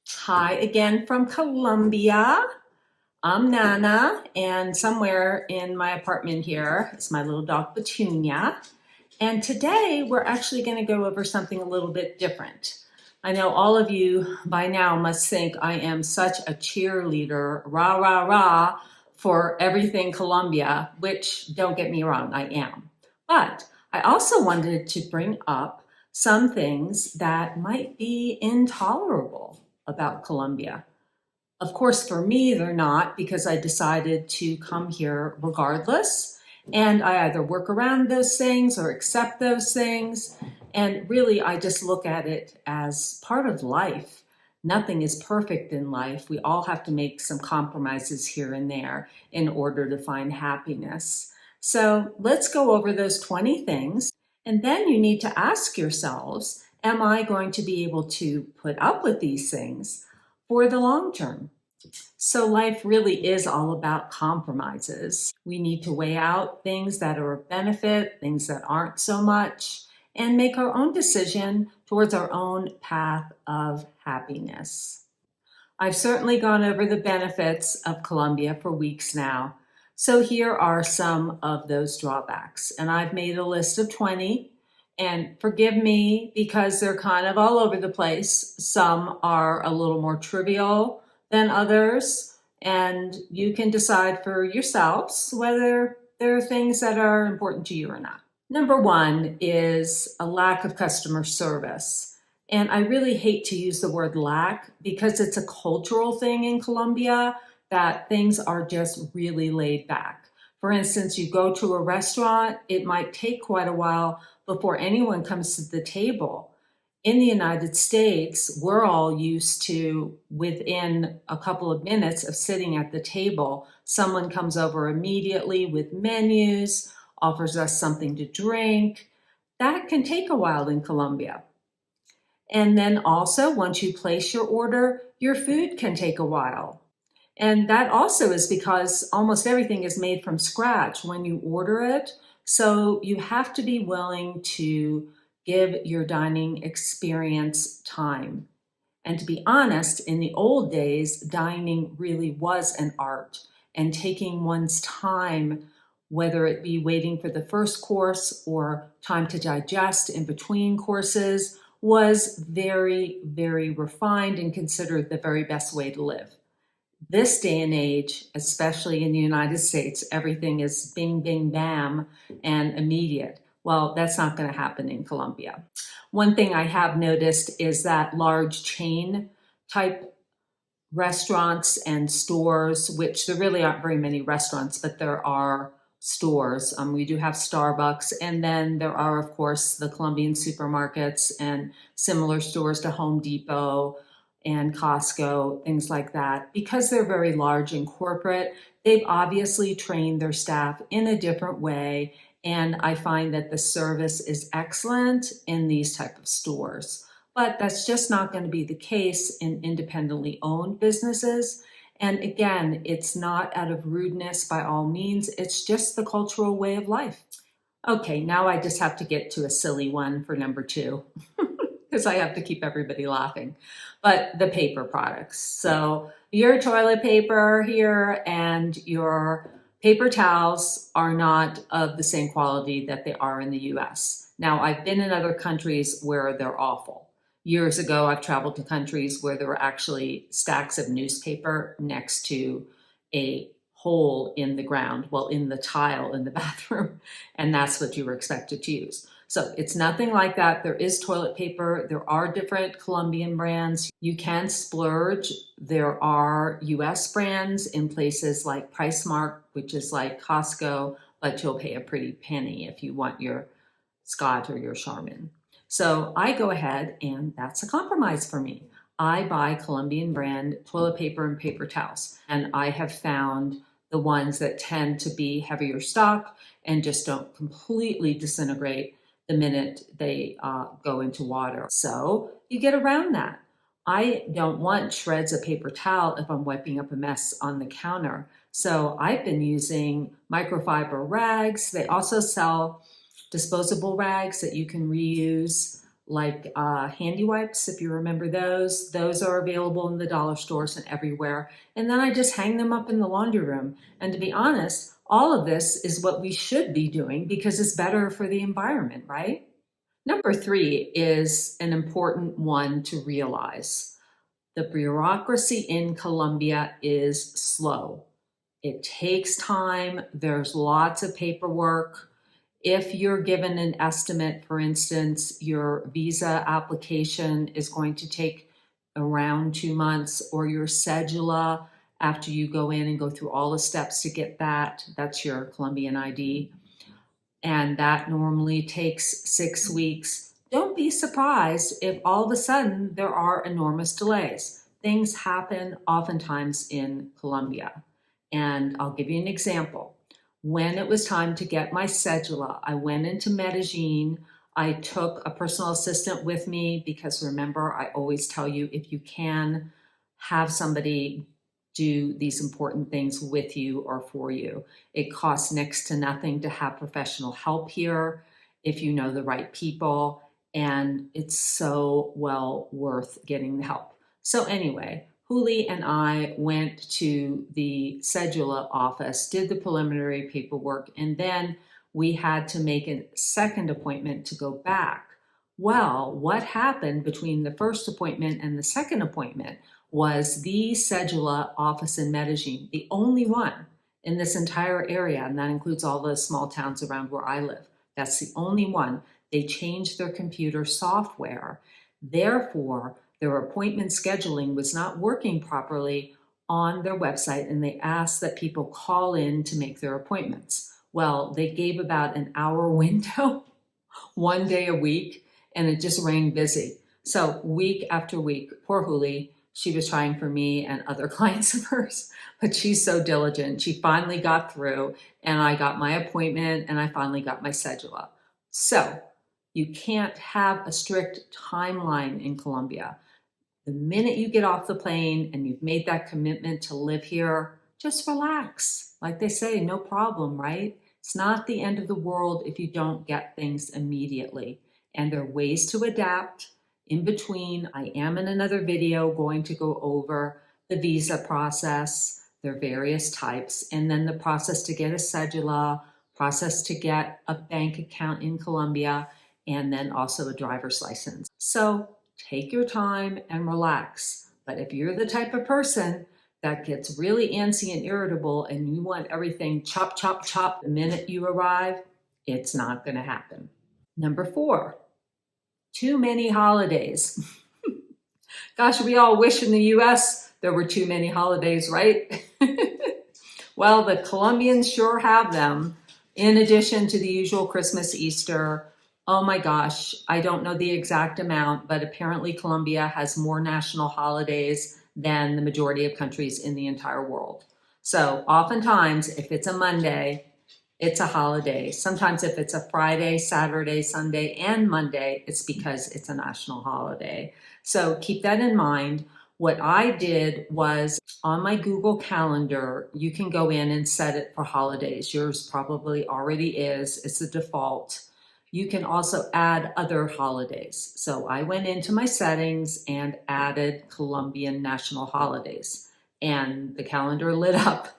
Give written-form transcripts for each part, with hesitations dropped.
Hi again from Colombia. I'm Nana, and somewhere in my apartment here is my little dog Petunia. And today we're actually going to go over something a little bit different. I know all of you by now must think I am such a cheerleader, rah, rah, rah, for everything Colombia, which don't get me wrong, I am. But I also wanted to bring up some things that might be intolerable about Colombia. Of course, for me, they're not because I decided to come here regardless. And I either work around those things or accept those things. And really, I just look at it as part of life. Nothing is perfect in life. We all have to make some compromises here and there in order to find happiness. So let's go over those 20 things. And then you need to ask yourselves, am I going to be able to put up with these things for the long term? So life really is all about compromises. We need to weigh out things that are of benefit, things that aren't so much, and make our own decision towards our own path of happiness. I've certainly gone over the benefits of Colombia for weeks now. So here are some of those drawbacks. And I've made a list of 20. And forgive me because they're kind of all over the place. Some are a little more trivial than others. And you can decide for yourselves whether there are things that are important to you or not. Number one is a lack of customer service. And I really hate to use the word lack because it's a cultural thing in Colombia that things are just really laid back. For instance, you go to a restaurant, it might take quite a while before anyone comes to the table. In the United States, we're all used to within a couple of minutes of sitting at the table, someone comes over immediately with menus, offers us something to drink. That can take a while in Colombia. And then also, once you place your order, your food can take a while. And that also is because almost everything is made from scratch when you order it. So you have to be willing to give your dining experience time. And to be honest, in the old days, dining really was an art, and taking one's time, whether it be waiting for the first course or time to digest in between courses, was very, very refined and considered the very best way to live. This day and age, especially in the United States, everything is bing, bing, bam, and immediate. Well, that's not going to happen in Colombia. One thing I have noticed is that large chain type restaurants and stores, which there really aren't very many restaurants, but there are stores. We do have Starbucks, and then there are, of course, the Colombian supermarkets and similar stores to Home Depot and Costco, things like that. Because they're very large and corporate, they've obviously trained their staff in a different way, and I find that the service is excellent in these type of stores. But that's just not going to be the case in independently owned businesses. And again, it's not out of rudeness by all means, it's just the cultural way of life. Okay, now I just have to get to a silly one for number two because I have to keep everybody laughing. But the paper products. So your toilet paper here and your paper towels are not of the same quality that they are in the US. Now, I've been in other countries where they're awful. Years ago, I've traveled to countries where there were actually stacks of newspaper next to a hole in the ground, well, in the tile in the bathroom, and that's what you were expected to use. So it's nothing like that. There is toilet paper. There are different Colombian brands. You can splurge. There are US brands in places like PriceMark, which is like Costco, but you'll pay a pretty penny if you want your Scott or your Charmin. So I go ahead, and that's a compromise for me. I buy Colombian brand toilet paper and paper towels, and I have found the ones that tend to be heavier stock and just don't completely disintegrate the minute they go into water. So you get around that. I don't want shreds of paper towel if I'm wiping up a mess on the counter. So I've been using microfiber rags. They also sell disposable rags that you can reuse. like handy wipes, if you remember those. Those are available in the dollar stores and everywhere. And then I just hang them up in the laundry room. And to be honest, all of this is what we should be doing because it's better for the environment, right? Number 3 is an important one to realize. The bureaucracy in Colombia is slow. It takes time. There's lots of paperwork. If you're given an estimate, for instance, your visa application is going to take around 2 months, or your cedula, after you go in and go through all the steps to get that, that's your Colombian ID, and that normally takes 6 weeks. Don't be surprised if all of a sudden there are enormous delays. Things happen oftentimes in Colombia. And I'll give you an example. When it was time to get my cedula, I went into Medellín. I took a personal assistant with me because remember, I always tell you, if you can, have somebody do these important things with you or for you. It costs next to nothing to have professional help here if you know the right people, and it's so well worth getting the help. So anyway, Juli and I went to the cedula office, did the preliminary paperwork, and then we had to make a second appointment to go back. Well, what happened between the first appointment and the second appointment was the cedula office in Medellín, the only one in this entire area, and that includes all the small towns around where I live. That's the only one. They changed their computer software. Therefore, their appointment scheduling was not working properly on their website, and they asked that people call in to make their appointments. Well, they gave about an hour window, one day a week, and it just rang busy. So week after week, poor Juli, she was trying for me and other clients of hers, but she's so diligent. She finally got through, and I got my appointment, and I finally got my cedula. So you can't have a strict timeline in Colombia. The minute you get off the plane and you've made that commitment to live here, just relax. Like they say, no problem, right? It's not the end of the world if you don't get things immediately. And there are ways to adapt. In between, I am in another video going to go over the visa process, their various types, and then the process to get a cedula, process to get a bank account in Colombia, and then also a driver's license. So take your time and relax. But if you're the type of person that gets really antsy and irritable and you want everything chop, chop, chop the minute you arrive, it's not going to happen. Number 4, too many holidays. Gosh, we all wish in the US there were too many holidays, right? Well, the Colombians sure have them. In addition to the usual Christmas, Easter. Oh my gosh, I don't know the exact amount, but apparently Colombia has more national holidays than the majority of countries in the entire world. So oftentimes, if it's a Monday, it's a holiday. Sometimes if it's a Friday, Saturday, Sunday, and Monday, it's because it's a national holiday. So keep that in mind. What I did was on my Google Calendar, you can go in and set it for holidays. Yours probably already is. It's a default. You can also add other holidays. So I went into my settings and added Colombian national holidays, and the calendar lit up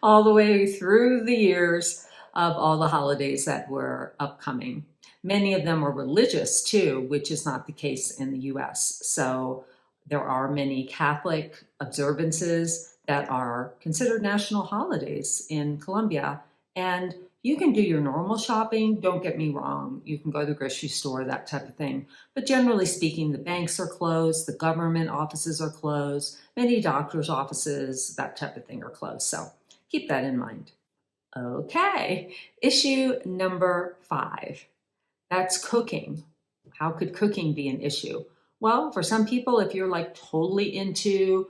all the way through the years of all the holidays that were upcoming. Many of them are religious too, which is not the case in the US. So there are many Catholic observances that are considered national holidays in Colombia. And you can do your normal shopping, don't get me wrong. You can go to the grocery store, that type of thing. But generally speaking, the banks are closed, the government offices are closed, many doctors' offices, that type of thing are closed. So keep that in mind. Okay, issue number 5. That's cooking. How could cooking be an issue? Well, for some people, if you're like totally into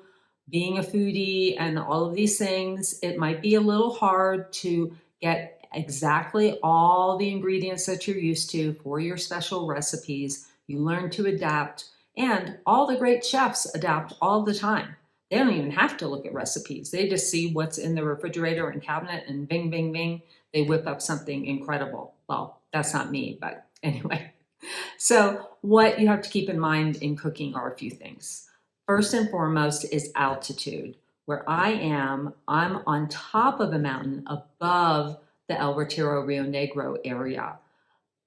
being a foodie and all of these things, it might be a little hard to get exactly all the ingredients that you're used to for your special recipes. You learn to adapt, and all the great chefs adapt all the time. They don't even have to look at recipes. They just see what's in the refrigerator and cabinet, and bing, bing, bing, they whip up something incredible. Well, that's not me, but anyway. So what you have to keep in mind in cooking are a few things. First and foremost is altitude. Where I am, I'm on top of a mountain above the El Retiro Rio Negro area.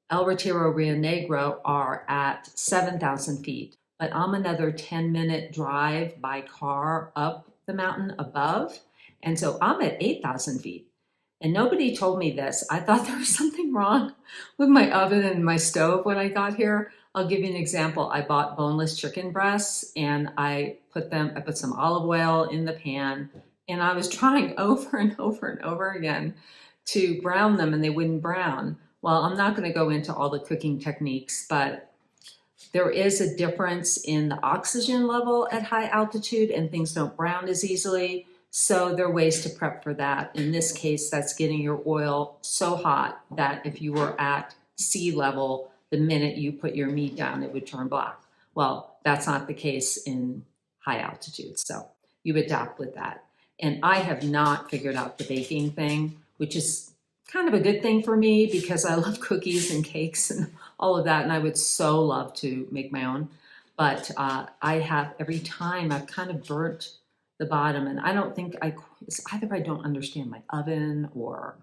El Retiro Rio Negro are at 7,000 feet, but I'm another 10-minute drive by car up the mountain above. And so I'm at 8,000 feet. And nobody told me this. I thought there was something wrong with my oven and my stove when I got here. I'll give you an example. I bought boneless chicken breasts and I put some olive oil in the pan, and I was trying over and over and over again to brown them and they wouldn't brown. Well, I'm not going to go into all the cooking techniques, but there is a difference in the oxygen level at high altitude and things don't brown as easily. So there are ways to prep for that. In this case, that's getting your oil so hot that if you were at sea level, the minute you put your meat down, it would turn black. Well, that's not the case in high altitude. So you adapt with that. And I have not figured out the baking thing, which is kind of a good thing for me because I love cookies and cakes and all of that. And I would so love to make my own. But I have, every time I've kind of burnt the bottom, and I don't think it's either I don't understand my oven or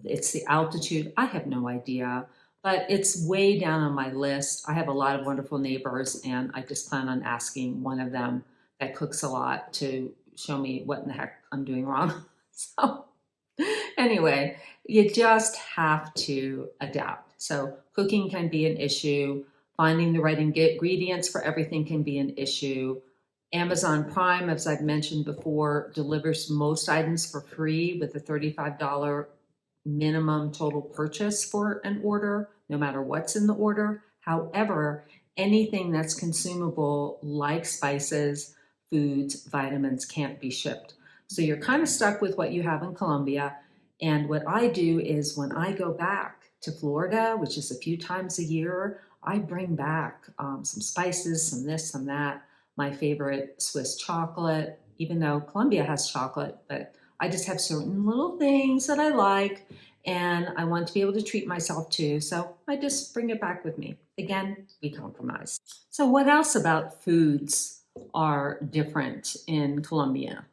it's the altitude. I have no idea, but it's way down on my list. I have a lot of wonderful neighbors, and I just plan on asking one of them that cooks a lot to show me what in the heck I'm doing wrong. So anyway, you just have to adapt. So cooking can be an issue. Finding the right ingredients for everything can be an issue. Amazon Prime, as I've mentioned before, delivers most items for free with a $35 minimum total purchase for an order, no matter what's in the order. However, anything that's consumable, like spices, foods, vitamins, can't be shipped. So you're kind of stuck with what you have in Colombia. And what I do is when I go back to Florida, which is a few times a year, I bring back some spices, some this, some that. My favorite Swiss chocolate, even though Colombia has chocolate, but I just have certain little things that I like and I want to be able to treat myself too. So I just bring it back with me. Again, we compromise. So what else about foods are different in Colombia?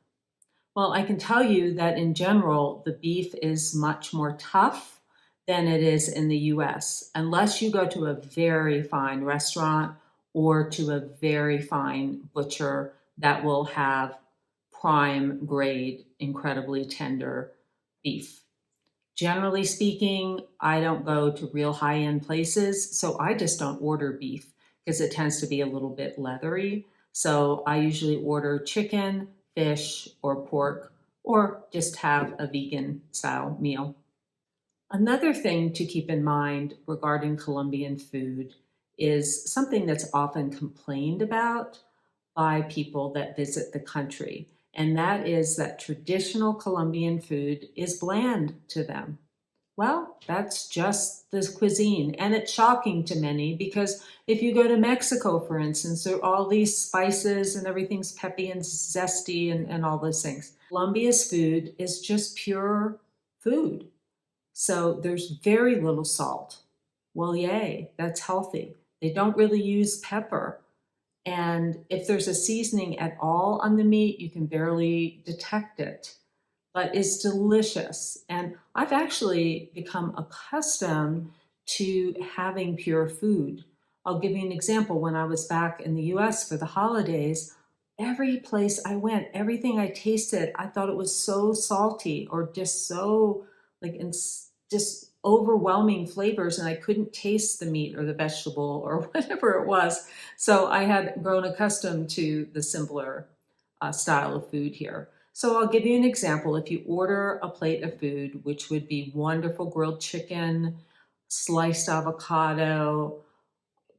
Well, I can tell you that in general, the beef is much more tough than it is in the US, unless you go to a very fine restaurant or to a very fine butcher that will have prime grade, incredibly tender beef. Generally speaking, I don't go to real high-end places, so I just don't order beef because it tends to be a little bit leathery. So I usually order chicken, fish, or pork, or just have a vegan style meal. Another thing to keep in mind regarding Colombian food is something that's often complained about by people that visit the country, and that is that traditional Colombian food is bland to them. Well, that's just the cuisine, and it's shocking to many because if you go to Mexico, for instance, there are all these spices and everything's peppy and zesty and all those things. Colombia's food is just pure food. So there's very little salt. Well, yay, that's healthy. They don't really use pepper. And if there's a seasoning at all on the meat, you can barely detect it, but it's delicious. And I've actually become accustomed to having pure food. I'll give you an example. When I was back in the US for the holidays, every place I went, everything I tasted, I thought it was so salty or just so like just overwhelming flavors, and I couldn't taste the meat or the vegetable or whatever it was. So I had grown accustomed to the simpler style of food here. So I'll give you an example. If you order a plate of food, which would be wonderful grilled chicken, sliced avocado,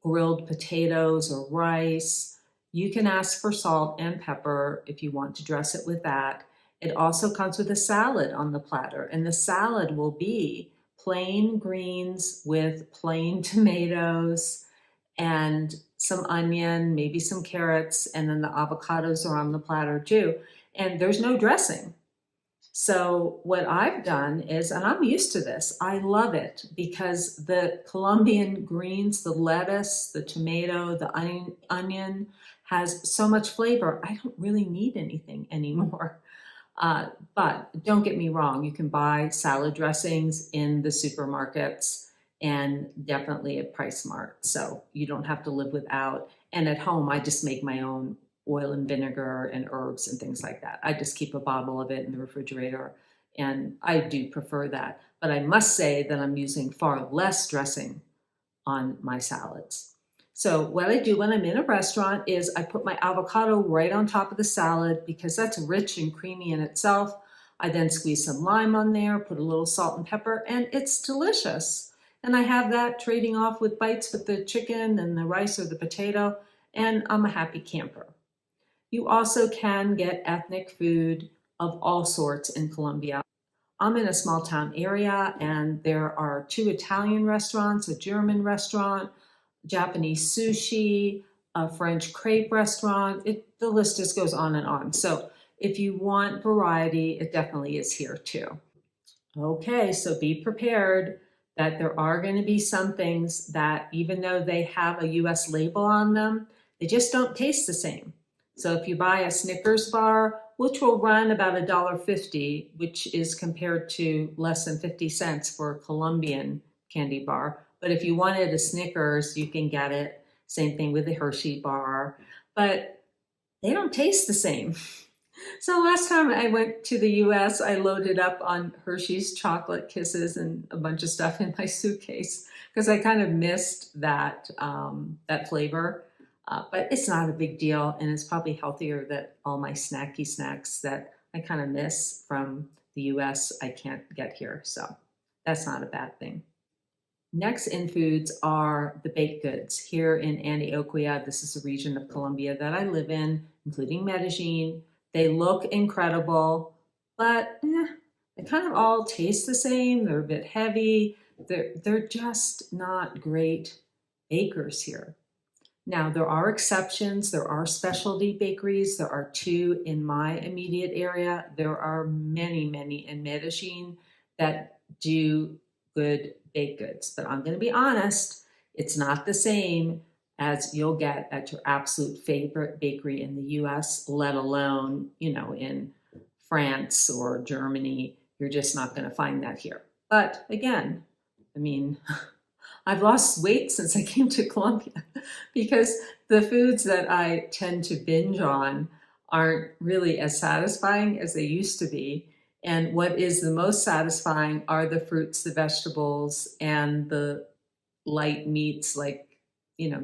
grilled potatoes or rice, you can ask for salt and pepper if you want to dress it with that. It also comes with a salad on the platter, and the salad will be plain greens with plain tomatoes and some onion, maybe some carrots, and then the avocados are on the platter too. And there's no dressing. So what I've done is, and I'm used to this, I love it because the Colombian greens, the lettuce, the tomato, the onion has so much flavor. I don't really need anything anymore. But don't get me wrong, you can buy salad dressings in the supermarkets and definitely at Price Mart. So you don't have to live without. And at home, I just make my own oil and vinegar and herbs and things like that. I just keep a bottle of it in the refrigerator, and I do prefer that. But I must say that I'm using far less dressing on my salads. So what I do when I'm in a restaurant is I put my avocado right on top of the salad because that's rich and creamy in itself. I then squeeze some lime on there, put a little salt and pepper, and it's delicious. And I have that trading off with bites with the chicken and the rice or the potato, and I'm a happy camper. You also can get ethnic food of all sorts in Colombia. I'm in a small town area and there are 2 Italian restaurants, a German restaurant, Japanese sushi, a French crepe restaurant. The list just goes on and on. So if you want variety, it definitely is here too. Okay, so be prepared that there are going to be some things that even though they have a US label on them, they just don't taste the same. So if you buy a Snickers bar, which will run about $1.50, which is compared to less than 50 cents for a Colombian candy bar. But if you wanted a Snickers, you can get it. Same thing with the Hershey bar, but they don't taste the same. So last time I went to the US, I loaded up on Hershey's chocolate kisses and a bunch of stuff in my suitcase because I kind of missed that flavor. But it's not a big deal, and it's probably healthier that all my snacky snacks that I kind of miss from the US I can't get here. So that's not a bad thing. Next in foods are the baked goods. Here in Antioquia, this is a region of Colombia that I live in, including Medellín. They look incredible, but they kind of all taste the same. They're a bit heavy. They're just not great bakers here. Now, there are exceptions. There are specialty bakeries. There are 2 in my immediate area. There are many, many in Medellín that do good baked goods. But I'm going to be honest, it's not the same as you'll get at your absolute favorite bakery in the US, let alone, in France or Germany. You're just not going to find that here. But again, I mean, I've lost weight since I came to Colombia because the foods that I tend to binge on aren't really as satisfying as they used to be. And what is the most satisfying are the fruits, the vegetables, and the light meats like,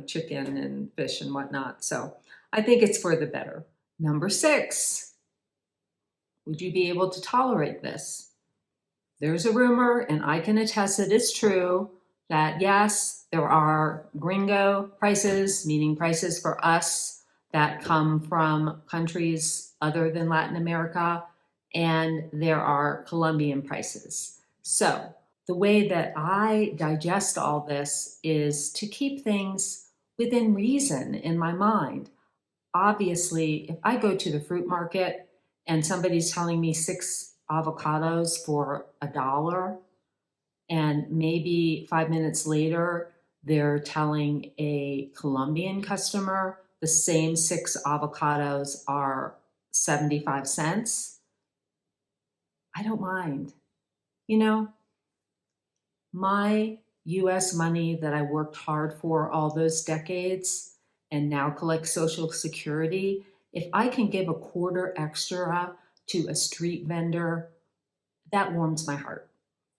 chicken and fish and whatnot. So I think it's for the better. Number 6, would you be able to tolerate this? There's a rumor, and I can attest it is true, that yes, there are gringo prices, meaning prices for us that come from countries other than Latin America, and there are Colombian prices. So the way that I digest all this is to keep things within reason in my mind. Obviously, if I go to the fruit market and somebody's telling me 6 avocados for $1, and maybe 5 minutes later, they're telling a Colombian customer the same 6 avocados are 75 cents, I don't mind. My US money that I worked hard for all those decades and now collect Social Security, if I can give a quarter extra to a street vendor, that warms my heart.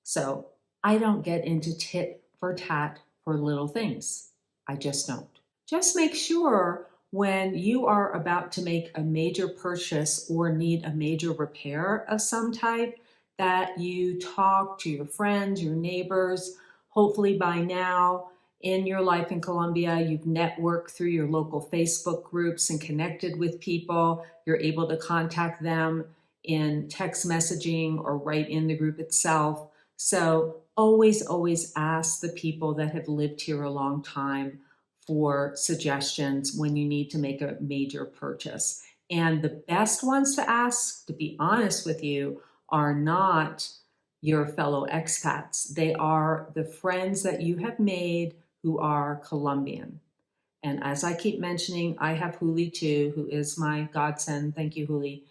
So I don't get into tit for tat for little things. I just don't. Just make sure when you are about to make a major purchase or need a major repair of some type, that you talk to your friends, your neighbors. Hopefully by now in your life in Colombia, you've networked through your local Facebook groups and connected with people. You're able to contact them in text messaging or right in the group itself. So always ask the people that have lived here a long time for suggestions when you need to make a major purchase. And the best ones to ask, to be honest with you, are not your fellow expats. They are the friends that you have made who are Colombian. And as I keep mentioning, I have Huli too, who is my godsend. Thank you, Huli.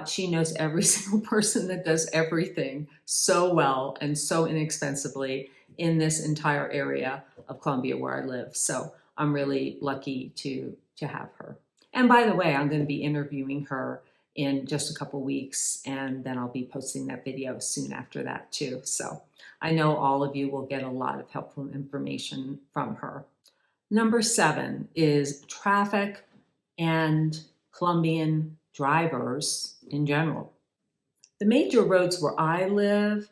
She knows every single person that does everything so well and so inexpensively in this entire area of Colombia where I live. So I'm really lucky to have her. And by the way, I'm going to be interviewing her in just a couple weeks, and then I'll be posting that video soon after that too. So I know all of you will get a lot of helpful information from her. Number 7 is traffic and Colombian drivers in general. The major roads where I live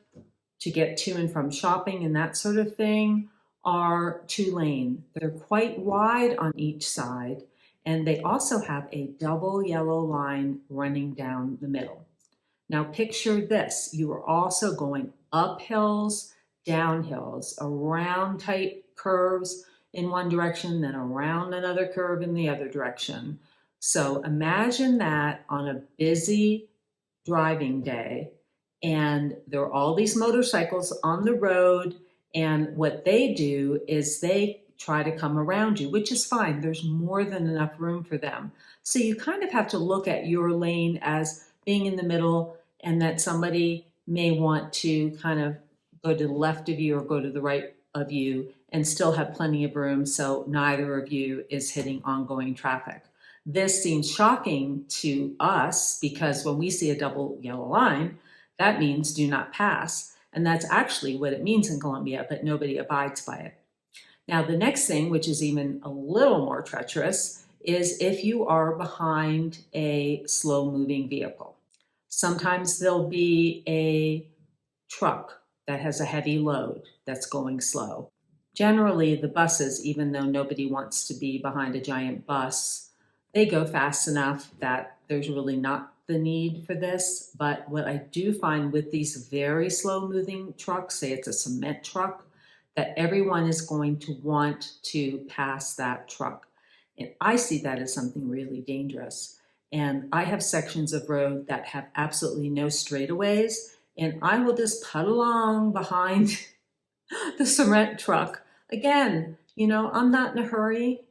to get to and from shopping and that sort of thing are 2-lane. They're quite wide on each side, and they also have a double yellow line running down the middle. Now picture this. You are also going up hills, down hills, around tight curves in one direction, then around another curve in the other direction. So imagine that on a busy driving day, and there are all these motorcycles on the road, and what they do is they try to come around you, which is fine. There's more than enough room for them. So you kind of have to look at your lane as being in the middle, and that somebody may want to kind of go to the left of you or go to the right of you and still have plenty of room so neither of you is hitting ongoing traffic. This seems shocking to us because when we see a double yellow line, that means do not pass. And that's actually what it means in Colombia, but nobody abides by it. Now, the next thing, which is even a little more treacherous, is if you are behind a slow-moving vehicle. Sometimes there'll be a truck that has a heavy load that's going slow. Generally, the buses, even though nobody wants to be behind a giant bus, they go fast enough that there's really not the need for this. But what I do find with these very slow-moving trucks, say it's a cement truck, that everyone is going to want to pass that truck. And I see that as something really dangerous. And I have sections of road that have absolutely no straightaways, and I will just put along behind the cement truck. Again, I'm not in a hurry.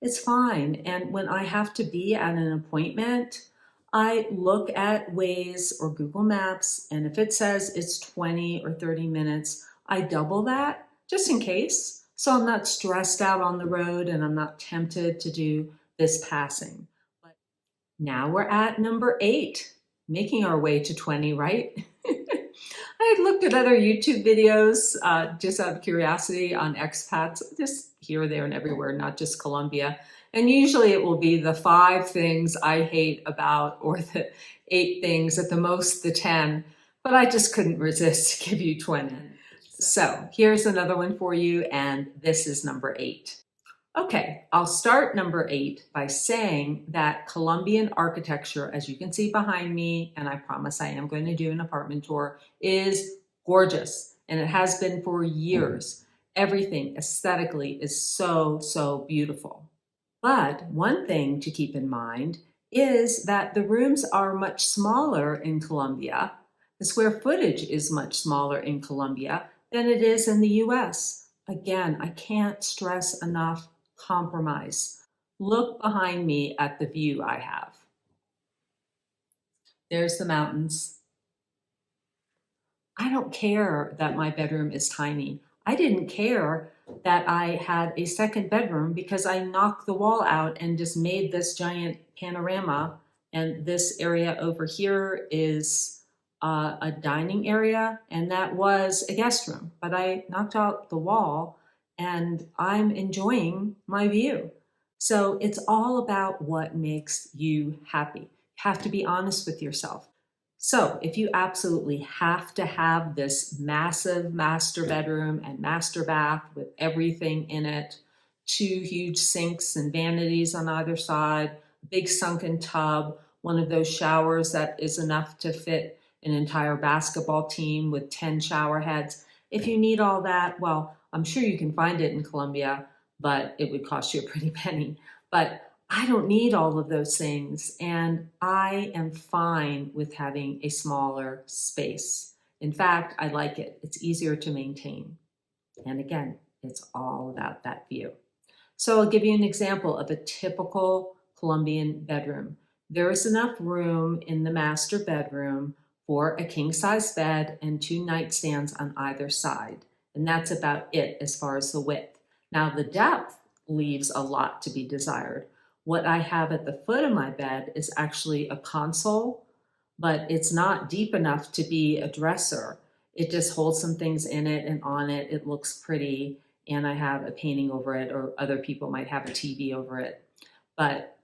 It's fine. And when I have to be at an appointment, I look at Waze or Google Maps, and if it says it's 20 or 30 minutes, I double that just in case. So I'm not stressed out on the road and I'm not tempted to do this passing. But now we're at number 8, making our way to 20, right? I had looked at other YouTube videos just out of curiosity on expats, just here, there, and everywhere, not just Colombia. And usually it will be the 5 things I hate about, or the 8 things, at the most the 10. But I just couldn't resist to give you 20. So here's another one for you, and this is number 8. Okay, I'll start number 8 by saying that Colombian architecture, as you can see behind me, and I promise I am going to do an apartment tour, is gorgeous, and it has been for years. Everything aesthetically is so, so beautiful. But one thing to keep in mind is that the rooms are much smaller in Colombia. The square footage is much smaller in Colombia than it is in the US. Again, I can't stress enough compromise. Look behind me at the view I have. There's the mountains. I don't care that my bedroom is tiny. I didn't care that I had a second bedroom because I knocked the wall out and just made this giant panorama. And this area over here is a dining area, and that was a guest room. But I knocked out the wall and I'm enjoying my view. So it's all about what makes you happy. You have to be honest with yourself. So if you absolutely have to have this massive master bedroom and master bath with everything in it, 2 huge sinks and vanities on either side, a big sunken tub, one of those showers that is enough to fit an entire basketball team with 10 shower heads. If you need all that, well, I'm sure you can find it in Colombia, but it would cost you a pretty penny. But I don't need all of those things, and I am fine with having a smaller space. In fact, I like it. It's easier to maintain. And again, it's all about that view. So I'll give you an example of a typical Colombian bedroom. There is enough room in the master bedroom for a king-size bed and 2 nightstands on either side. And that's about it as far as the width. Now the depth leaves a lot to be desired. What I have at the foot of my bed is actually a console, but it's not deep enough to be a dresser. It just holds some things in it and on it. It looks pretty, and I have a painting over it, or other people might have a TV over it, but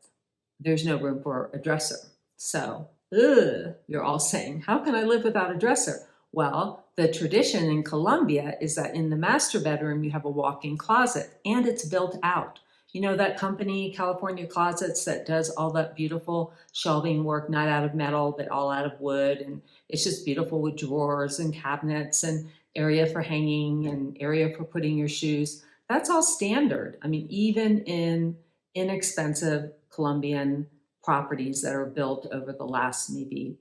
there's no room for a dresser. So, you're all saying, how can I live without a dresser? Well, the tradition in Colombia is that in the master bedroom, you have a walk-in closet, and it's built out. You know that company, California Closets, that does all that beautiful shelving work, not out of metal, but all out of wood. And it's just beautiful with drawers and cabinets and area for hanging and area for putting your shoes. That's all standard. I mean, even in inexpensive Colombian properties that are built over the last maybe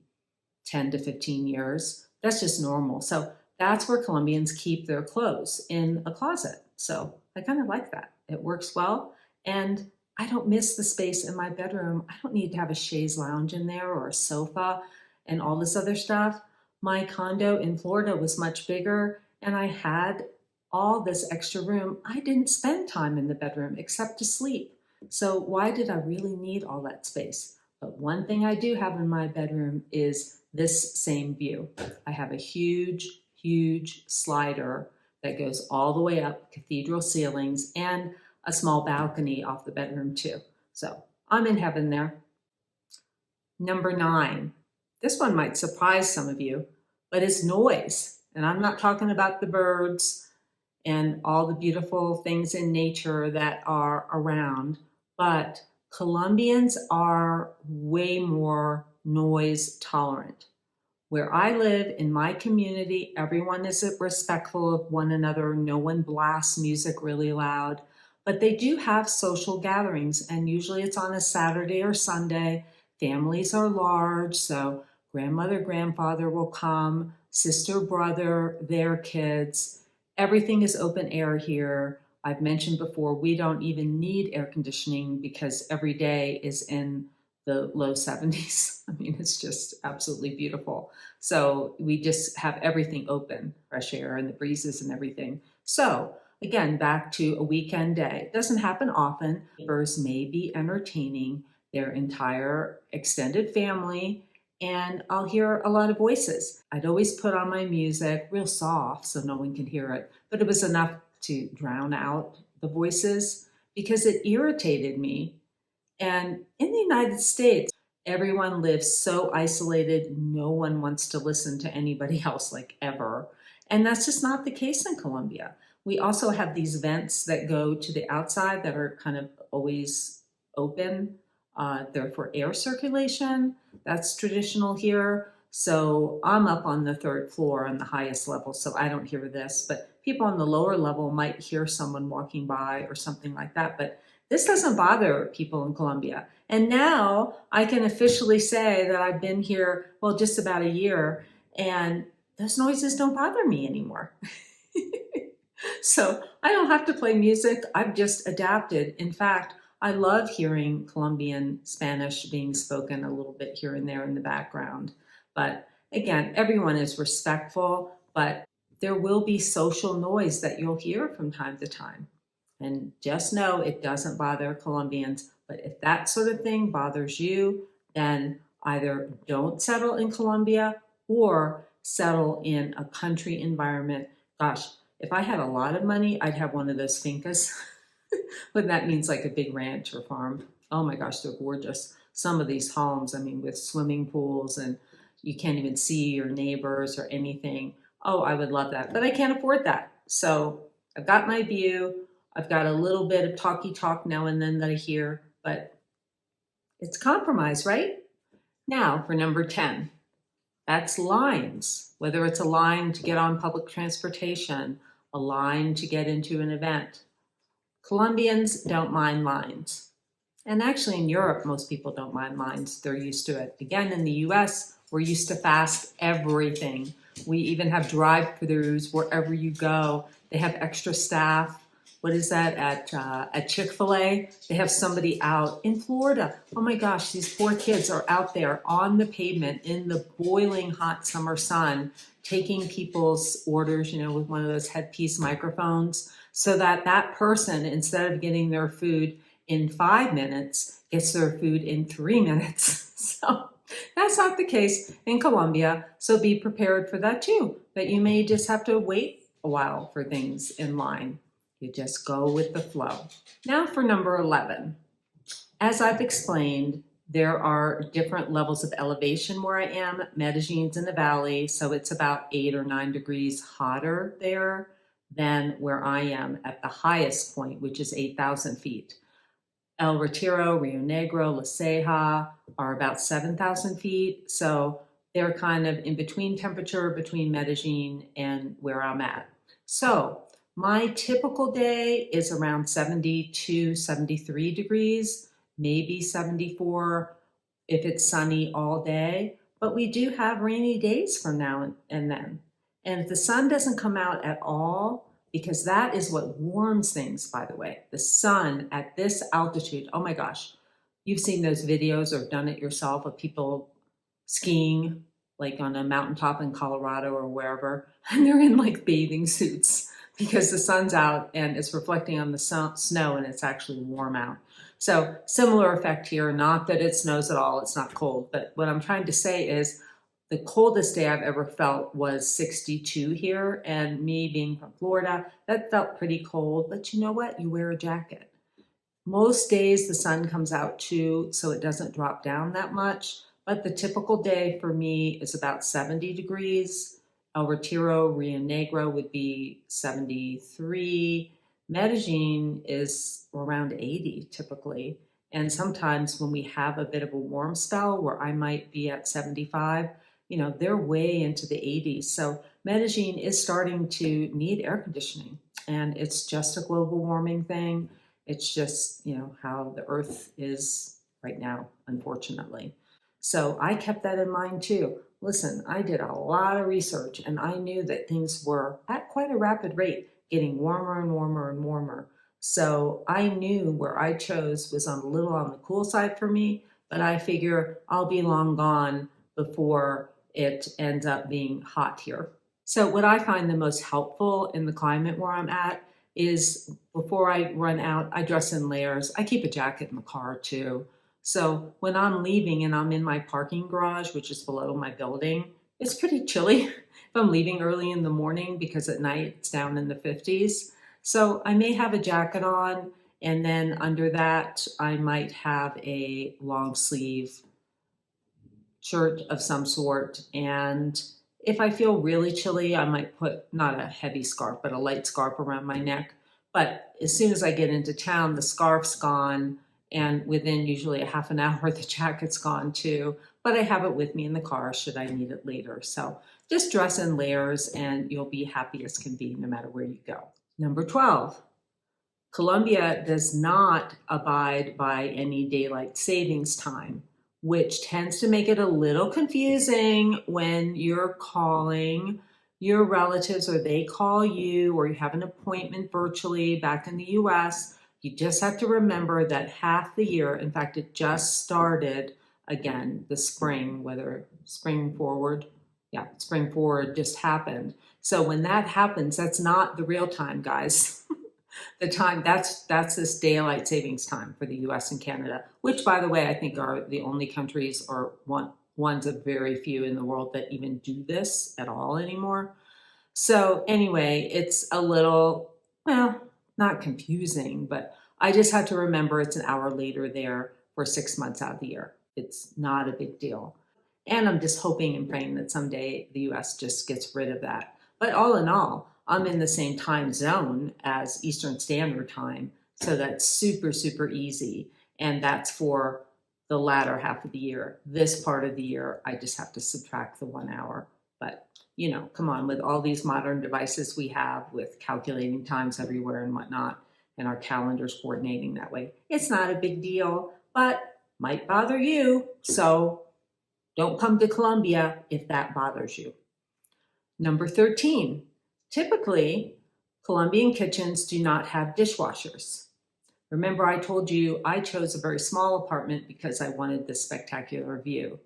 10 to 15 years, that's just normal. So that's where Colombians keep their clothes, in a closet. So I kind of like that. It works well. And I don't miss the space in my bedroom. I don't need to have a chaise lounge in there or a sofa and all this other stuff. My condo in Florida was much bigger, and I had all this extra room. I didn't spend time in the bedroom except to sleep. So why did I really need all that space? But one thing I do have in my bedroom is this same view. I have a huge, huge slider that goes all the way up, cathedral ceilings, and a small balcony off the bedroom too. So I'm in heaven there. Number 9. This one might surprise some of you, but it's noise. And I'm not talking about the birds and all the beautiful things in nature that are around, but Colombians are way more noise tolerant. Where I live, in my community, everyone is respectful of one another. No one blasts music really loud. But they do have social gatherings, and usually it's on a Saturday or Sunday. Families are large, so grandmother, grandfather will come, sister, brother, their kids. Everything is open air here. I've mentioned before, we don't even need air conditioning because every day is in the low 70s. I mean, it's just absolutely beautiful. So we just have everything open, fresh air and the breezes and everything. So again, back to a weekend day. It doesn't happen often. Neighbors may be entertaining their entire extended family, and I'll hear a lot of voices. I'd always put on my music real soft so no one can hear it, but it was enough to drown out the voices because it irritated me. And in the United States, everyone lives so isolated, no one wants to listen to anybody else, like, ever. And that's just not the case in Colombia. We also have these vents that go to the outside that are kind of always open. They're for air circulation. That's traditional here. So I'm up on the 3rd floor on the highest level, so I don't hear this. But people on the lower level might hear someone walking by or something like that. But this doesn't bother people in Colombia. And now I can officially say that I've been here, well, just about a year, and those noises don't bother me anymore. So I don't have to play music. I've just adapted. In fact, I love hearing Colombian Spanish being spoken a little bit here and there in the background. But again, everyone is respectful, but there will be social noise that you'll hear from time to time. And just know it doesn't bother Colombians. But if that sort of thing bothers you, then either don't settle in Colombia or settle in a country environment. Gosh, if I had a lot of money, I'd have one of those fincas. But that means like a big ranch or farm. Oh my gosh, they're gorgeous. Some of these homes, I mean, with swimming pools, and you can't even see your neighbors or anything. Oh, I would love that, but I can't afford that. So I've got my view. I've got a little bit of talky talk now and then that I hear, but it's compromise, right? Now for number 10. That's lines, whether it's a line to get on public transportation, a line to get into an event. Colombians don't mind lines. And actually in Europe, most people don't mind lines. They're used to it. Again, in the US, we're used to fast everything. We even have drive-throughs wherever you go. They have extra staff. What is that at Chick-fil-A? They have somebody out in Florida. Oh my gosh, these poor kids are out there on the pavement in the boiling hot summer sun, taking people's orders, with one of those headpiece microphones, so that that person, instead of getting their food in 5 minutes, gets their food in 3 minutes. So that's not the case in Colombia. So be prepared for that too, that you may just have to wait a while for things in line. You just go with the flow. Now for number 11. As I've explained, there are different levels of elevation where I am. Medellin's in the valley, so it's about 8 or 9 degrees hotter there than where I am at the highest point, which is 8,000 feet. El Retiro, Rio Negro, La Ceja are about 7,000 feet. So they're kind of in between temperature between Medellin and where I'm at. So my typical day is around 72, 73 degrees, maybe 74 if it's sunny all day. But we do have rainy days from now and then. And if the sun doesn't come out at all, because that is what warms things, by the way. The sun at this altitude, oh my gosh, you've seen those videos or done it yourself of people skiing like on a mountaintop in Colorado or wherever, and they're in like bathing suits because the sun's out and it's reflecting on the snow and it's actually warm out. So similar effect here, not that it snows at all, it's not cold, but what I'm trying to say is the coldest day I've ever felt was 62 here, and me being from Florida, that felt pretty cold, but you know what? You wear a jacket. Most days the sun comes out too, so it doesn't drop down that much, but the typical day for me is about 70 degrees. El Retiro, Rio Negro would be 73. Medellin is around 80 typically, and sometimes when we have a bit of a warm spell where I might be at 75, they're way into the 80s. So Medellin is starting to need air conditioning, and it's just a global warming thing. It's just, how the earth is right now, unfortunately. So I kept that in mind too. Listen, I did a lot of research and I knew that things were at quite a rapid rate getting warmer and warmer and warmer. So I knew where I chose was a little on the cool side for me, but I figure I'll be long gone before it ends up being hot here. So what I find the most helpful in the climate where I'm at is before I run out, I dress in layers. I keep a jacket in the car too. So when I'm leaving and I'm in my parking garage, which is below my building, it's pretty chilly if I'm leaving early in the morning because at night it's down in the 50s. So I may have a jacket on, and then under that I might have a long sleeve shirt of some sort, and if I feel really chilly, I might put not a heavy scarf, but a light scarf around my neck. But as soon as I get into town, the scarf's gone, and within usually a half an hour, the jacket's gone too. But I have it with me in the car should I need it later. So just dress in layers and you'll be happy as can be no matter where you go. Number 12, Colombia does not abide by any daylight savings time, which tends to make it a little confusing when you're calling your relatives or they call you or you have an appointment virtually back in the US. You just have to remember that half the year, in fact, it just started again, the spring, whether spring forward, spring forward just happened. So when that happens, that's not the real time, guys. The time, that's this daylight savings time for the US and Canada, which by the way, I think are the only countries or ones of very few in the world that even do this at all anymore. So anyway, it's a little, well, not confusing, but I just had to remember it's an hour later there for 6 months out of the year. It's not a big deal. And I'm just hoping and praying that someday the US just gets rid of that. But all in all, I'm in the same time zone as Eastern Standard Time. So that's super, super easy. And that's for the latter half of the year. This part of the year, I just have to subtract the 1 hour. But, come on, with all these modern devices we have with calculating times everywhere and whatnot, and our calendars coordinating that way, it's not a big deal. but might bother you. So don't come to Colombia if that bothers you. Number 13, typically Colombian kitchens do not have dishwashers. Remember, I told you I chose a very small apartment because I wanted this spectacular view.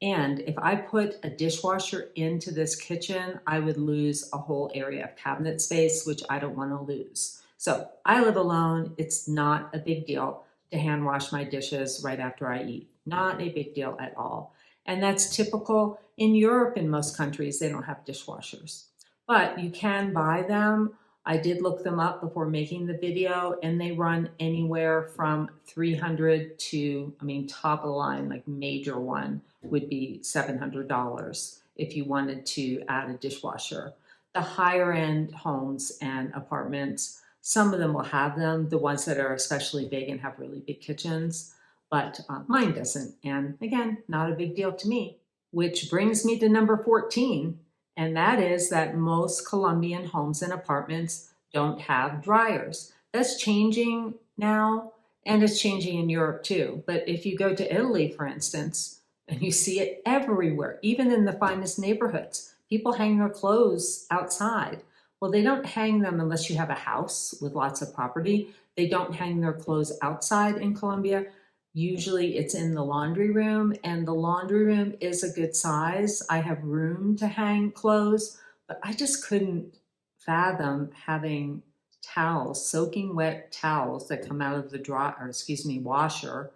And if I put a dishwasher into this kitchen, I would lose a whole area of cabinet space, which I don't want to lose. So I live alone. It's not a big deal to hand wash my dishes right after I eat. Not a big deal at all. And that's typical in Europe. In most countries, they don't have dishwashers, but you can buy them. I did look them up before making the video, and they run anywhere from 300 to, top of the line, like major one would be $700 if you wanted to add a dishwasher. The higher end homes and apartments, some of them will have them, the ones that are especially big and have really big kitchens, but mine doesn't. And again, not a big deal to me. Which brings me to number 14, and that is that most Colombian homes and apartments don't have dryers. That's changing now, and it's changing in Europe too. But if you go to Italy, for instance, and you see it everywhere, even in the finest neighborhoods, people hang their clothes outside. Well, they don't hang them unless you have a house with lots of property. They don't hang their clothes outside in Colombia. Usually it's in the laundry room, and the laundry room is a good size. I have room to hang clothes, but I just couldn't fathom having towels, soaking wet towels that come out of the washer,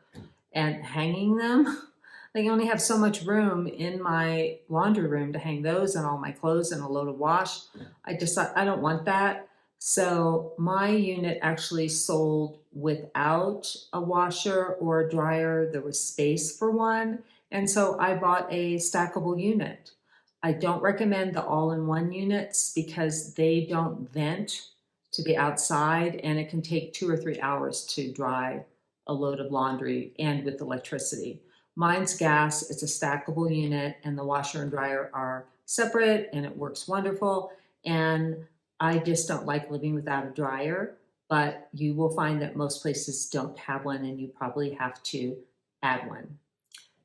and hanging them. They only have so much room in my laundry room to hang those and all my clothes and a load of wash. I just thought, I don't want that. So my unit actually sold without a washer or a dryer. There was space for one. And so I bought a stackable unit. I don't recommend the all-in-one units because they don't vent to the outside, and it can take 2 or 3 hours to dry a load of laundry, and with electricity. Mine's gas, it's a stackable unit, and the washer and dryer are separate, and it works wonderful. And I just don't like living without a dryer, but you will find that most places don't have one, and you probably have to add one.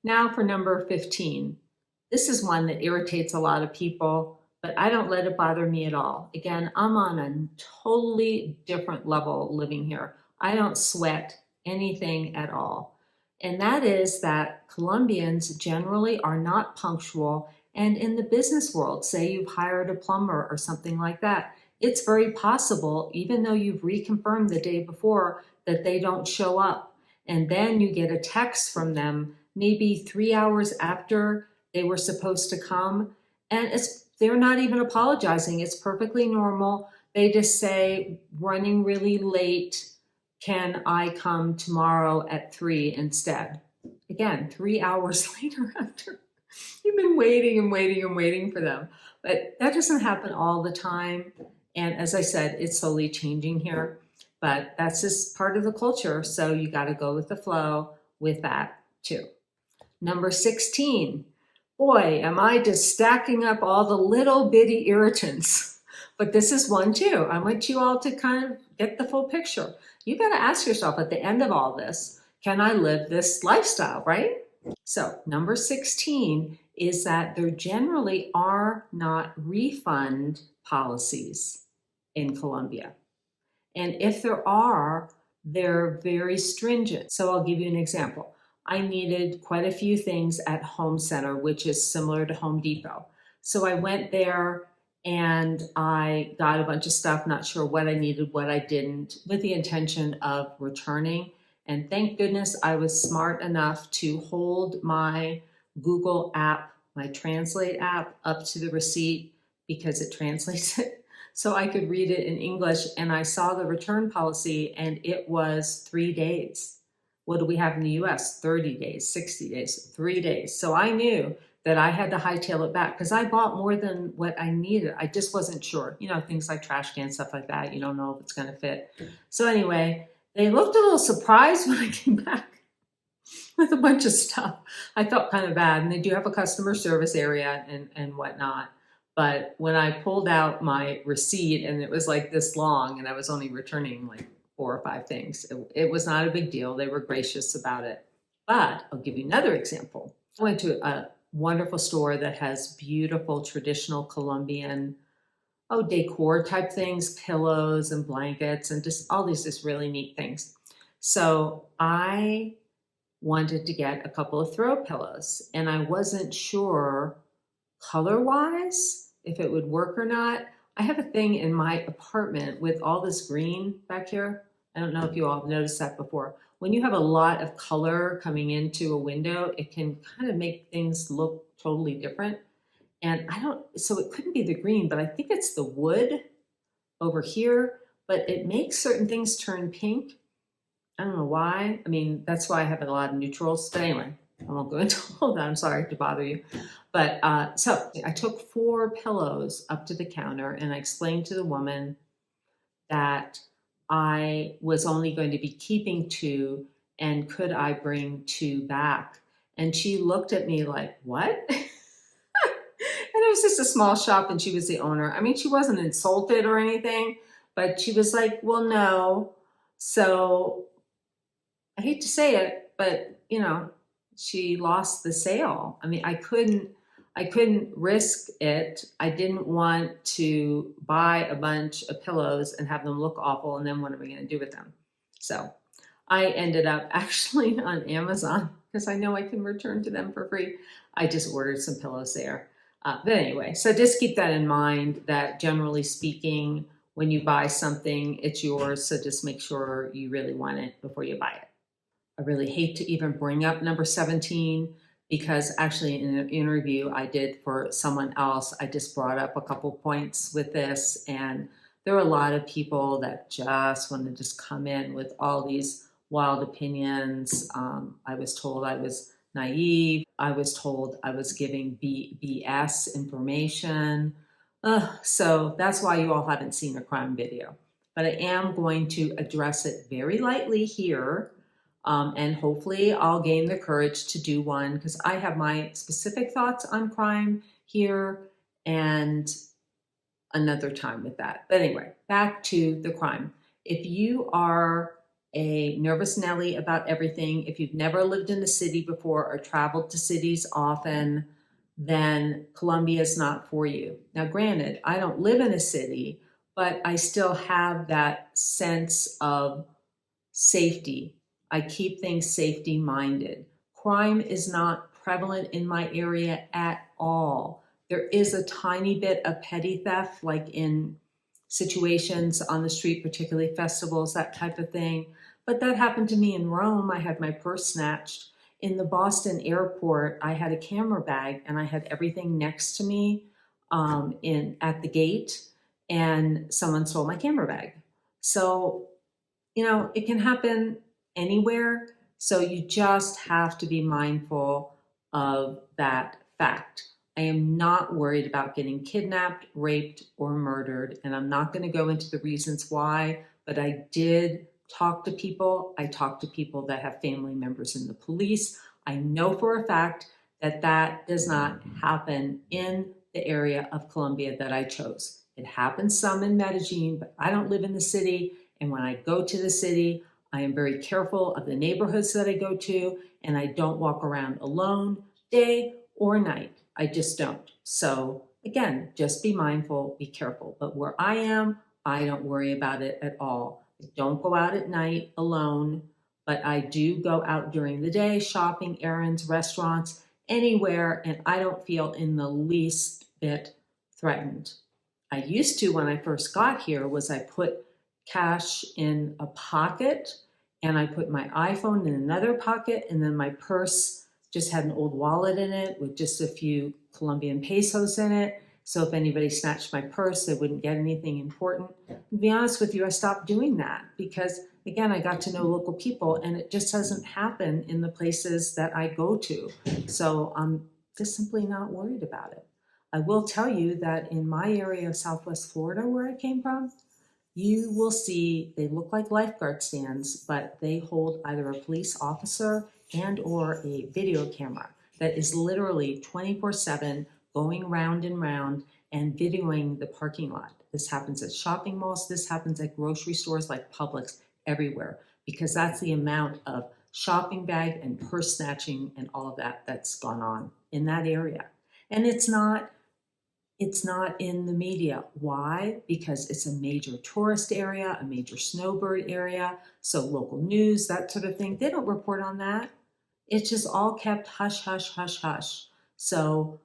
Now for number 15. This is one that irritates a lot of people, but I don't let it bother me at all. Again, I'm on a totally different level living here. I don't sweat anything at all. And that is that Colombians generally are not punctual. And in the business world, say you've hired a plumber or something like that, it's very possible, even though you've reconfirmed the day before, that they don't show up. And then you get a text from them maybe 3 hours after they were supposed to come, and they're not even apologizing. It's perfectly normal. They just say, running really late, can I come tomorrow at 3 instead? Again, 3 hours later after you've been waiting and waiting and waiting for them. But that doesn't happen all the time. And as I said, it's slowly changing here, but that's just part of the culture. So you got to go with the flow with that too. Number 16. Boy, am I just stacking up all the little bitty irritants. But this is one too. I want you all to kind of get the full picture. You got to ask yourself at the end of all this, can I live this lifestyle, right? So number 16 is that there generally are not refund policies in Colombia. And if there are, they're very stringent. So I'll give you an example. I needed quite a few things at Home Center, which is similar to Home Depot. So I went there and I got a bunch of stuff, not sure what I needed, what I didn't, with the intention of returning. And thank goodness I was smart enough to hold my Google app, my Translate app, up to the receipt because it translates it. So I could read it in English, and I saw the return policy and it was 3 days. What do we have in the US? 30 days, 60 days, 3 days. So I knew that I had to hightail it back because I bought more than what I needed. I just wasn't sure. You know, things like trash cans, stuff like that. You don't know if it's going to fit. So anyway, they looked a little surprised when I came back with a bunch of stuff. I felt kind of bad. And they do have a customer service area and whatnot. But when I pulled out my receipt and it was like this long and I was only returning like 4 or 5 things, it was not a big deal. They were gracious about it. But I'll give you another example. I went to a wonderful store that has beautiful traditional Colombian decor type things, pillows and blankets and just all these just really neat things. So I wanted to get a couple of throw pillows and I wasn't sure color-wise if it would work or not. I have a thing in my apartment with all this green back here. I don't know if you all have noticed that before. When you have a lot of color coming into a window, it can kind of make things look totally different. And so it couldn't be the green, but I think it's the wood over here, but it makes certain things turn pink. I don't know why. I mean, that's why I have a lot of neutrals. But anyway, I won't go into all that. I'm sorry to bother you. But so I took 4 pillows up to the counter and I explained to the woman that I was only going to be keeping 2 and could I bring 2 back? And she looked at me like, what? And it was just a small shop and she was the owner. I mean, she wasn't insulted or anything, but she was like, well, no. So I hate to say it, but she lost the sale. I mean, I couldn't risk it. I didn't want to buy a bunch of pillows and have them look awful. And then what am I going to do with them? So I ended up actually on Amazon because I know I can return to them for free. I just ordered some pillows there. But anyway, so just keep that in mind that generally speaking, when you buy something, it's yours. So just make sure you really want it before you buy it. I really hate to even bring up number 17 because actually in an interview I did for someone else, I just brought up a couple points with this, and there were a lot of people that just want to just come in with all these wild opinions. I was told I was naive. I was told I was giving BS information. So that's why you all haven't seen a crime video. But I am going to address it very lightly here. And hopefully I'll gain the courage to do one because I have my specific thoughts on crime here and another time with that. But anyway, back to the crime. If you are a nervous Nelly about everything, if you've never lived in the city before or traveled to cities often, then Colombia is not for you. Now, granted, I don't live in a city, but I still have that sense of safety. I keep things safety minded. Crime is not prevalent in my area at all. There is a tiny bit of petty theft, like in situations on the street, particularly festivals, that type of thing. But that happened to me in Rome. I had my purse snatched. In the Boston airport, I had a camera bag and I had everything next to me at the gate, and someone stole my camera bag. So, it can happen anywhere. So you just have to be mindful of that fact. I am not worried about getting kidnapped, raped, or murdered, and I'm not going to go into the reasons why, but I did talk to people. I talked to people that have family members in the police. I know for a fact that that does not happen in the area of Colombia that I chose. It happens some in Medellín, but I don't live in the city. And when I go to the city, I am very careful of the neighborhoods that I go to, and I don't walk around alone day or night. I just don't. So again, just be mindful, be careful. But where I am, I don't worry about it at all. I don't go out at night alone, but I do go out during the day, shopping, errands, restaurants, anywhere, and I don't feel in the least bit threatened. I used to, when I first got here, was I put cash in a pocket and I put my iPhone in another pocket, and then my purse just had an old wallet in it with just a few Colombian pesos in it. So if anybody snatched my purse, they wouldn't get anything important. To be honest with you, I stopped doing that because, again, I got to know local people, and it just doesn't happen in the places that I go to. So I'm just simply not worried about it. I will tell you that in my area of Southwest Florida, where I came from, you will see they look like lifeguard stands, but they hold either a police officer and or a video camera that is literally 24/7 going round and round and videoing the parking lot. This happens at shopping malls. This happens at grocery stores like Publix, everywhere, because that's the amount of shopping bag and purse snatching and all of that that's gone on in that area. And it's not in the media. Why? Because it's a major tourist area, a major snowbird area, so local news, that sort of thing, they don't report on that. It's just all kept hush, hush, hush, hush. So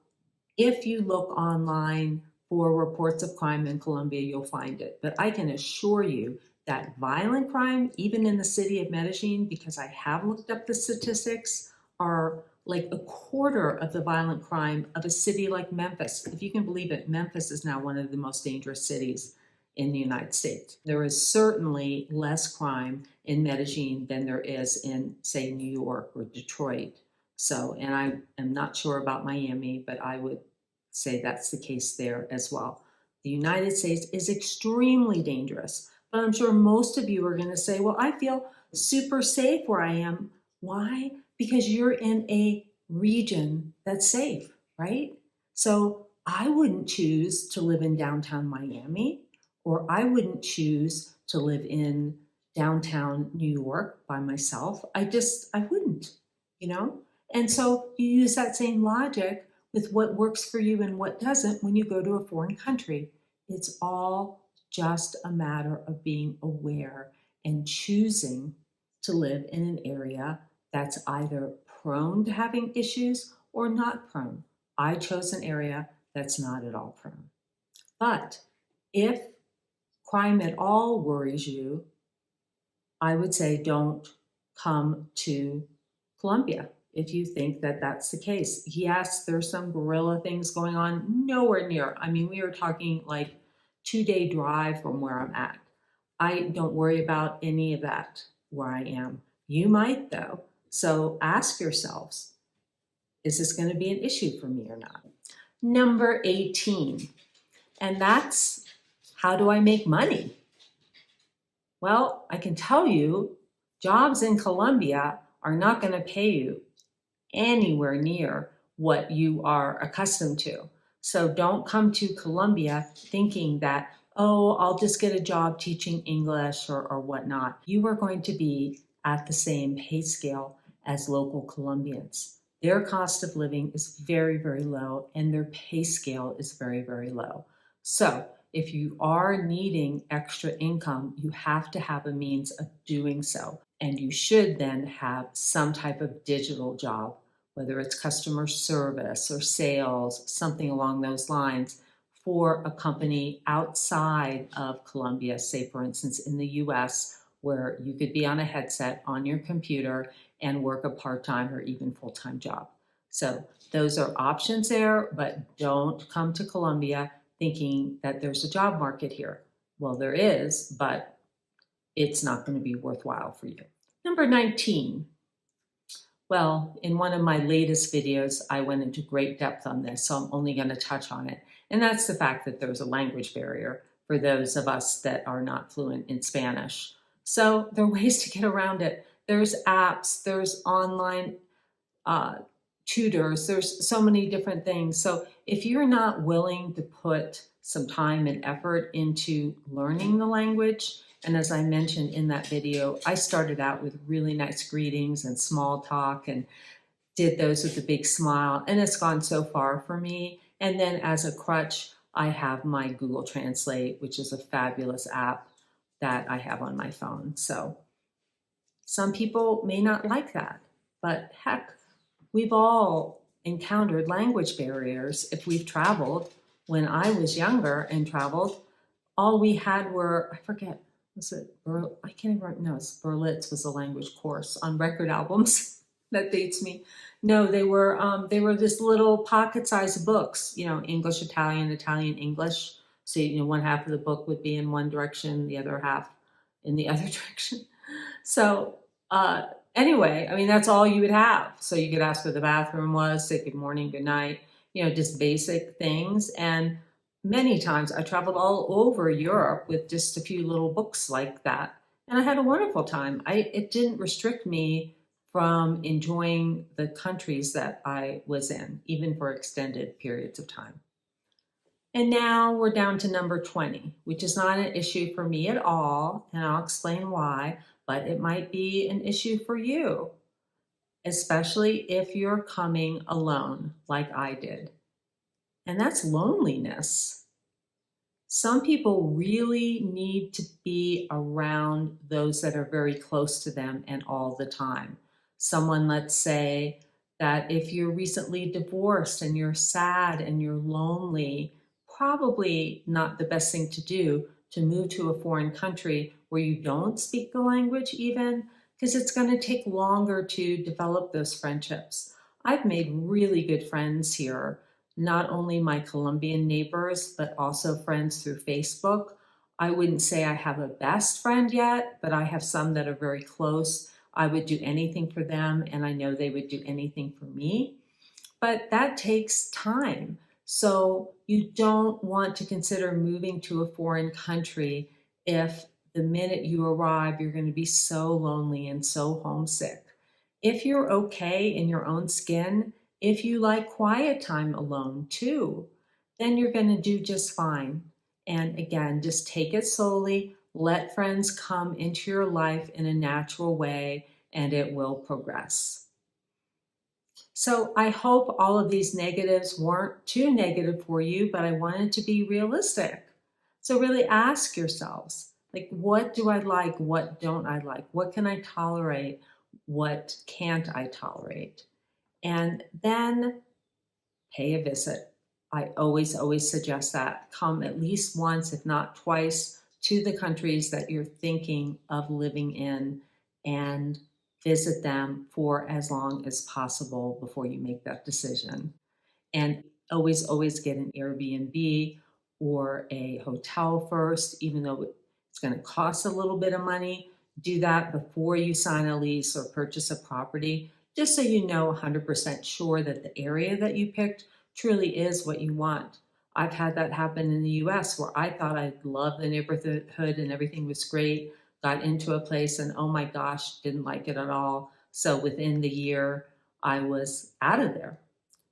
if you look online for reports of crime in Colombia, you'll find it. But I can assure you that violent crime, even in the city of Medellin, because I have looked up the statistics, are like a quarter of the violent crime of a city like Memphis. If you can believe it, Memphis is now one of the most dangerous cities in the United States. There is certainly less crime in Medellin than there is in, say, New York or Detroit. So, and I am not sure about Miami, but I would say that's the case there as well. The United States is extremely dangerous, but I'm sure most of you are going to say, well, I feel super safe where I am. Why? Because you're in a region that's safe, right? So I wouldn't choose to live in downtown Miami, or I wouldn't choose to live in downtown New York by myself. I wouldn't, you know? And so you use that same logic with what works for you and what doesn't when you go to a foreign country. It's all just a matter of being aware and choosing to live in an area that's either prone to having issues or not prone. I chose an area that's not at all prone. But if crime at all worries you, I would say don't come to Colombia if you think that that's the case. Yes, there's some guerrilla things going on, nowhere near. I mean, we are talking like 2-day drive from where I'm at. I don't worry about any of that where I am. You might though. So ask yourselves, is this going to be an issue for me or not? Number 18, and that's, how do I make money? Well, I can tell you, jobs in Colombia are not going to pay you anywhere near what you are accustomed to. So don't come to Colombia thinking that, oh, I'll just get a job teaching English or whatnot. You are going to be at the same pay scale as local Colombians. Their cost of living is very, very low, and their pay scale is very, very low. So if you are needing extra income, you have to have a means of doing so. And you should then have some type of digital job, whether it's customer service or sales, something along those lines, for a company outside of Colombia, say for instance in the US, where you could be on a headset on your computer and work a part-time or even full-time job. So those are options there, but don't come to Colombia thinking that there's a job market here. Well, there is, but it's not going to be worthwhile for you. Number 19. Well, in one of my latest videos, I went into great depth on this, so I'm only going to touch on it. And that's the fact that there's a language barrier for those of us that are not fluent in Spanish. So there are ways to get around it. There's apps, there's online tutors, there's so many different things. So if you're not willing to put some time and effort into learning the language, and as I mentioned in that video, I started out with really nice greetings and small talk and did those with a big smile, and it's gone so far for me. And then as a crutch, I have my Google Translate, which is a fabulous app that I have on my phone. So some people may not like that, but heck, we've all encountered language barriers if we've traveled. When I was younger and traveled, all we had were, I forget, was it, I can't even remember, no, Berlitz was a language course on record albums. That dates me. No, they were this little pocket-sized books, you know, English, Italian, Italian, English. So, you know, one half of the book would be in one direction, the other half in the other direction. So anyway, I mean, that's all you would have. So you could ask where the bathroom was, say good morning, good night, you know, just basic things. And many times I traveled all over Europe with just a few little books like that. And I had a wonderful time. It didn't restrict me from enjoying the countries that I was in, even for extended periods of time. And now we're down to number 20, which is not an issue for me at all, and I'll explain why, but it might be an issue for you. especially if you're coming alone like I did. And that's loneliness. Some people really need to be around those that are very close to them and all the time. Someone, let's say, that if you're recently divorced and you're sad and you're lonely, probably not the best thing to do to move to a foreign country where you don't speak the language even, because it's going to take longer to develop those friendships. I've made really good friends here, not only my Colombian neighbors, but also friends through Facebook. I wouldn't say I have a best friend yet, but I have some that are very close. I would do anything for them, and I know they would do anything for me. But that takes time. So you don't want to consider moving to a foreign country if the minute you arrive, you're going to be so lonely and so homesick. If you're okay in your own skin, if you like quiet time alone too, then you're going to do just fine. And again, just take it slowly. Let friends come into your life in a natural way, and it will progress. So I hope all of these negatives weren't too negative for you, but I wanted to be realistic. So really ask yourselves, like, what do I like? What don't I like? What can I tolerate? What can't I tolerate? And then pay a visit. I always suggest that. Come at least once, if not twice, to the countries that you're thinking of living in and visit them for as long as possible before you make that decision. And always get an Airbnb or a hotel first, even though it's going to cost a little bit of money. Do that before you sign a lease or purchase a property, just so you know 100% sure that the area that you picked truly is what you want. I've had that happen in the US where I thought I loved the neighborhood and everything was great, got into a place and oh my gosh, didn't like it at all. So within the year, I was out of there.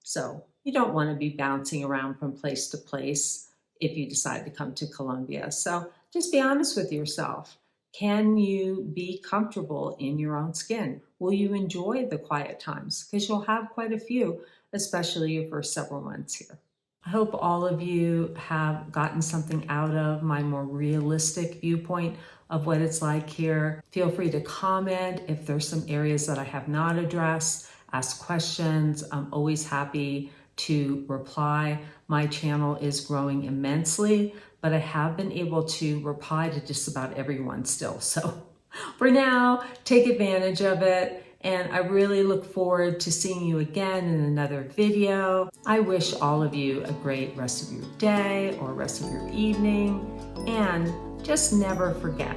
So you don't want to be bouncing around from place to place if you decide to come to Colombia. So just be honest with yourself. Can you be comfortable in your own skin? Will you enjoy the quiet times? Because you'll have quite a few, especially your first several months here. I hope all of you have gotten something out of my more realistic viewpoint of what it's like here. Feel free to comment if there's some areas that I have not addressed. Ask questions. I'm always happy to reply. My channel is growing immensely, but I have been able to reply to just about everyone still. So for now, take advantage of it. And I really look forward to seeing you again in another video. I wish all of you a great rest of your day or rest of your evening. And just never forget,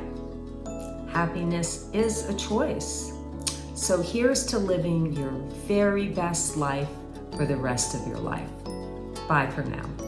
happiness is a choice. So here's to living your very best life for the rest of your life. Bye for now.